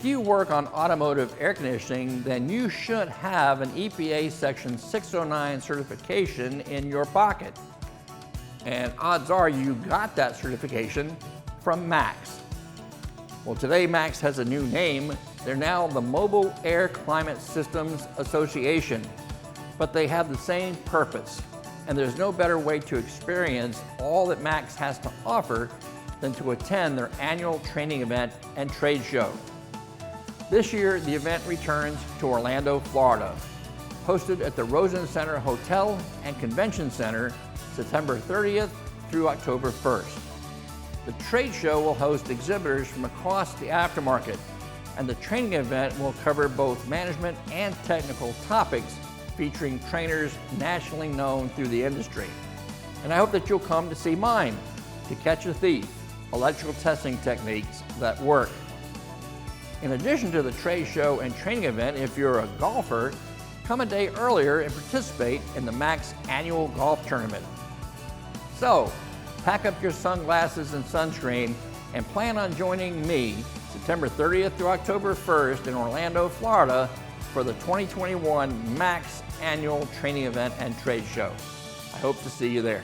If you work on automotive air conditioning, then you should have an EPA Section 609 certification in your pocket. And odds are you got that certification from MACS. Well, today MACS has a new name. They're now the Mobile Air Climate Systems Association, but they have the same purpose. And there's no better way to experience all that MACS has to offer than to attend their annual training event and trade show. This year, the event returns to Orlando, Florida, hosted at the Rosen Center Hotel and Convention Center, September 30th through October 1st. The trade show will host exhibitors from across the aftermarket, and the training event will cover both management and technical topics featuring trainers nationally known through the industry. And I hope that you'll come to see mine, To Catch a Thief, electrical testing techniques that work. In addition to the trade show and training event, if you're a golfer, come a day earlier and participate in the MACS annual golf tournament. So, pack up your sunglasses and sunscreen and plan on joining me September 30th through October 1st in Orlando, Florida for the 2021 MACS annual training event and trade show. I hope to see you there.